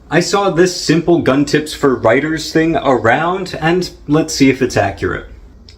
I saw this simple gun tips for writers thing around, and let's see if it's accurate.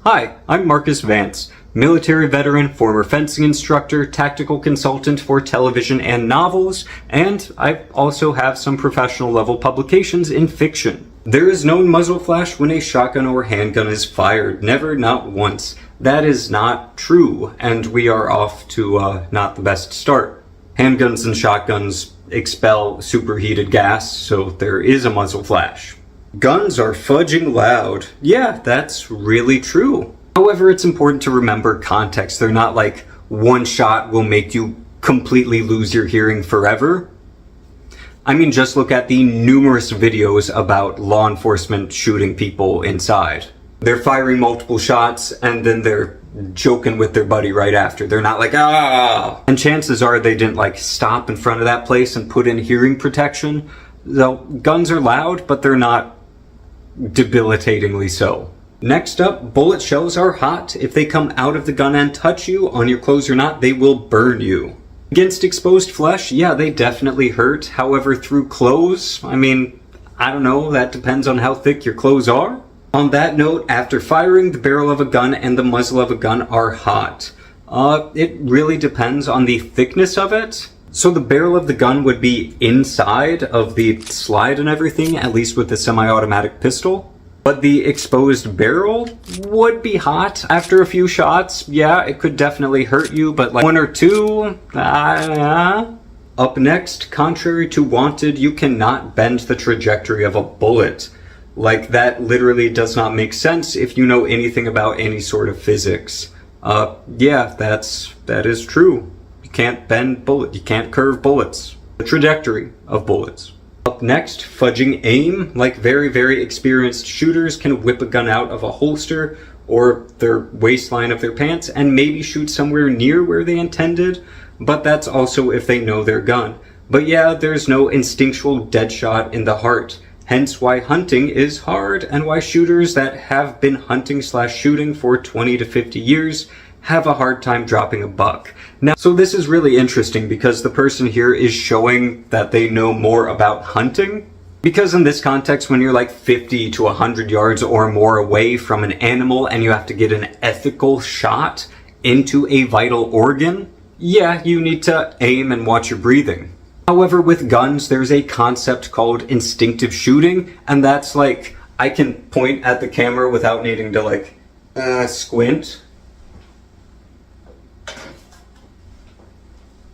Hi, I'm Marcus Vance, military veteran, former fencing instructor, tactical consultant for television and novels, and I also have some professional level publications in fiction. There is no muzzle flash when a shotgun or handgun is fired. Never, not once. That is not true, and we are off to not the best start. Handguns and shotguns expel superheated gas, so there is a muzzle flash. Guns are fudging loud. Yeah, that's really true. However, it's important to remember context. They're not like one shot will make you completely lose your hearing forever. I mean, just look at the numerous videos about law enforcement shooting people inside. They're firing multiple shots and then they're joking with their buddy right after. They're not like, ah! And chances are they didn't like stop in front of that place and put in hearing protection. Though guns are loud, but they're not debilitatingly so. Next up, bullet shells are hot. If they come out of the gun and touch you, on your clothes or not, they will burn you. Against exposed flesh, yeah, they definitely hurt. However, through clothes, I mean, I don't know, that depends on how thick your clothes are. On that note, after firing, the barrel of a gun and the muzzle of a gun are hot. It really depends on the thickness of it. So the barrel of the gun would be inside of the slide and everything, at least with the semi-automatic pistol. But the exposed barrel would be hot after a few shots. Yeah, it could definitely hurt you, but like one or two, Up next, contrary to Wanted, you cannot bend the trajectory of a bullet. Like, that literally does not make sense if you know anything about any sort of physics. Yeah, that is true. You can't bend bullets, you can't curve bullets. The trajectory of bullets. Up next, fudging aim. Like very, very experienced shooters can whip a gun out of a holster or their waistline of their pants and maybe shoot somewhere near where they intended, but that's also if they know their gun. But yeah, there's no instinctual dead shot in the heart. Hence why hunting is hard and why shooters that have been hunting/shooting for 20 to 50 years have a hard time dropping a buck. Now, so this is really interesting because the person here is showing that they know more about hunting. Because in this context, when you're like 50 to 100 yards or more away from an animal and you have to get an ethical shot into a vital organ, yeah, you need to aim and watch your breathing. However, with guns, there's a concept called instinctive shooting, and that's like, I can point at the camera without needing to like, squint.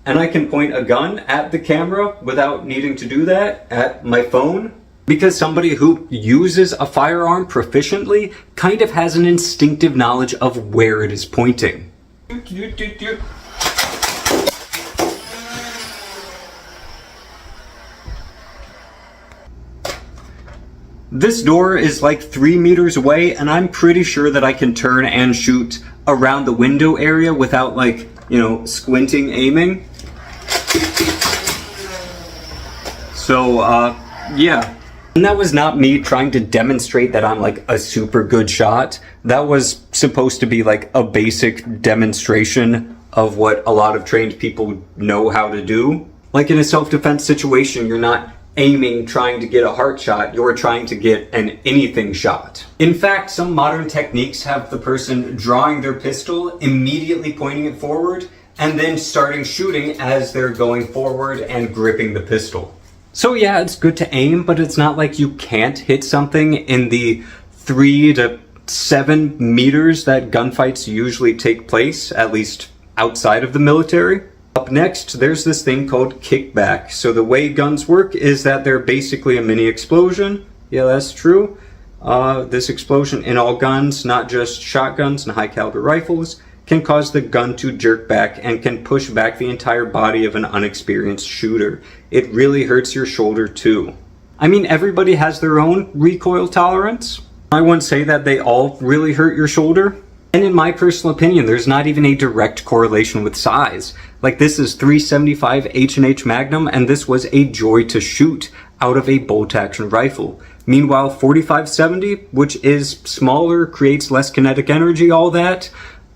And I can point a gun at the camera without needing to do that at my phone. Because somebody who uses a firearm proficiently kind of has an instinctive knowledge of where it is pointing. This door is like 3 meters away, and I'm pretty sure that I can turn and shoot around the window area without like, you know, squinting aiming. So, yeah. And that was not me trying to demonstrate that I'm like a super good shot. That was supposed to be like a basic demonstration of what a lot of trained people know how to do. Like in a self-defense situation, you're not aiming trying to get a heart shot, you're trying to get an anything shot. In fact, some modern techniques have the person drawing their pistol, immediately pointing it forward, and then starting shooting as they're going forward and gripping the pistol. So yeah, it's good to aim, but it's not like you can't hit something in the 3 to 7 meters that gunfights usually take place, at least outside of the military. Up next, there's this thing called kickback. So the way guns work is that they're basically a mini explosion. Yeah, that's true. This explosion in all guns, not just shotguns and high caliber rifles, can cause the gun to jerk back and can push back the entire body of an unexperienced shooter. It really hurts your shoulder too. I mean, everybody has their own recoil tolerance. I wouldn't say that they all really hurt your shoulder. And in my personal opinion, there's not even a direct correlation with size. Like, this is .375 H&H Magnum, and this was a joy to shoot out of a bolt-action rifle. Meanwhile, .45-70, which is smaller, creates less kinetic energy, all that,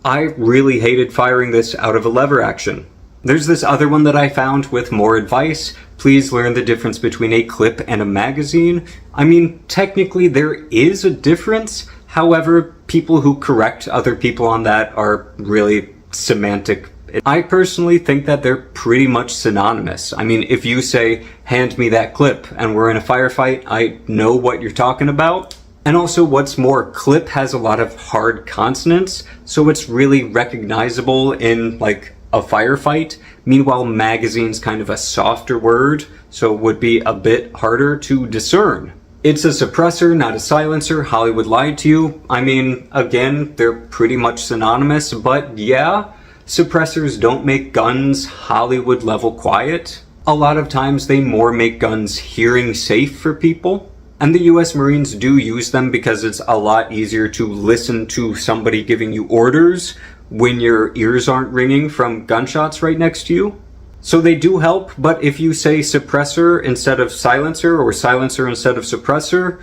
I really hated firing this out of a lever action. There's this other one that I found with more advice. Please learn the difference between a clip and a magazine. I mean, technically there is a difference. However, people who correct other people on that are really semantic. I personally think that they're pretty much synonymous. I mean, if you say, hand me that clip, and we're in a firefight, I know what you're talking about. And also, what's more, clip has a lot of hard consonants, so it's really recognizable in, like, a firefight. Meanwhile, magazine's kind of a softer word, so it would be a bit harder to discern. It's a suppressor, not a silencer. Hollywood lied to you. I mean, again, they're pretty much synonymous, but yeah, suppressors don't make guns Hollywood level quiet. A lot of times they more make guns hearing safe for people. And the US Marines do use them because it's a lot easier to listen to somebody giving you orders when your ears aren't ringing from gunshots right next to you. So they do help, but if you say suppressor instead of silencer or silencer instead of suppressor,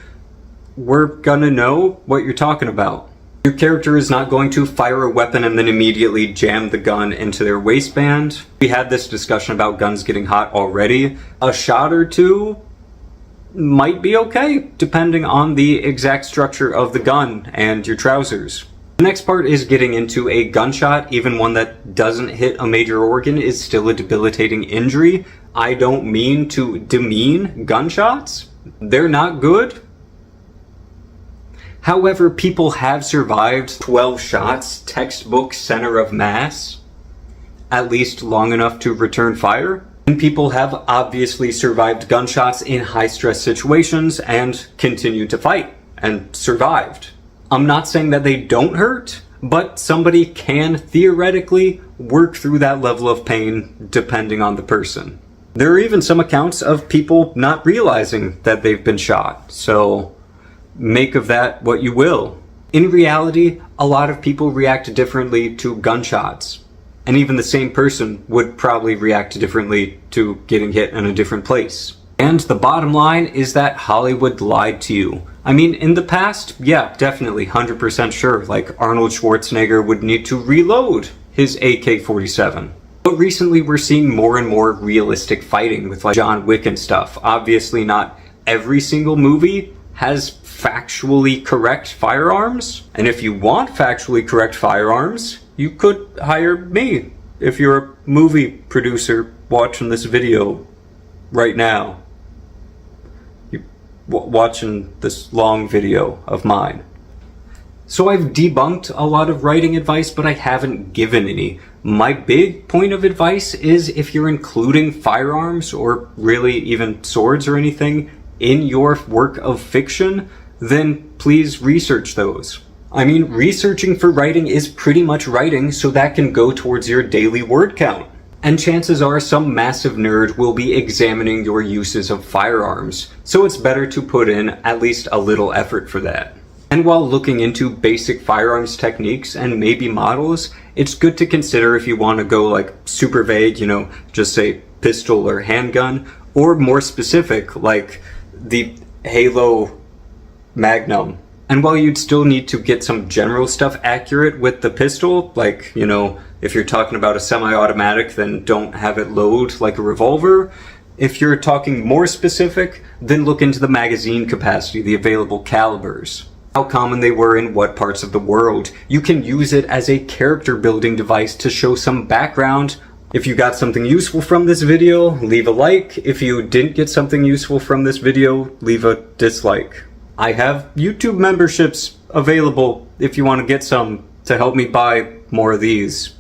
we're gonna know what you're talking about. Your character is not going to fire a weapon and then immediately jam the gun into their waistband. We had this discussion about guns getting hot already. A shot or two might be okay, depending on the exact structure of the gun and your trousers. The next part is getting into a gunshot. Even one that doesn't hit a major organ is still a debilitating injury. I don't mean to demean gunshots. They're not good. However, people have survived 12 shots, textbook center of mass, at least long enough to return fire. And people have obviously survived gunshots in high-stress situations and continued to fight and survived. I'm not saying that they don't hurt, but somebody can theoretically work through that level of pain depending on the person. There are even some accounts of people not realizing that they've been shot, so make of that what you will. In reality, a lot of people react differently to gunshots, and even the same person would probably react differently to getting hit in a different place. And the bottom line is that Hollywood lied to you. I mean, in the past, yeah, definitely, 100% sure, like Arnold Schwarzenegger would need to reload his AK-47. But recently we're seeing more and more realistic fighting with like John Wick and stuff. Obviously not every single movie has factually correct firearms. And if you want factually correct firearms, you could hire me if you're a movie producer watching this video right now. Watching this long video of mine. So I've debunked a lot of writing advice, but I haven't given any. My big point of advice is if you're including firearms or really even swords or anything in your work of fiction, then please research those. I mean, researching for writing is pretty much writing, so that can go towards your daily word count. And chances are some massive nerd will be examining your uses of firearms, so it's better to put in at least a little effort for that. And while looking into basic firearms techniques and maybe models, it's good to consider if you want to go like super vague, you know, just say pistol or handgun, or more specific like the Halo Magnum. And while you'd still need to get some general stuff accurate with the pistol, like, you know, if you're talking about a semi-automatic, then don't have it load like a revolver. If you're talking more specific, then look into the magazine capacity, the available calibers, how common they were in what parts of the world. You can use it as a character building device to show some background. If you got something useful from this video, leave a like. If you didn't get something useful from this video, leave a dislike. I have YouTube memberships available if you want to get some to help me buy more of these.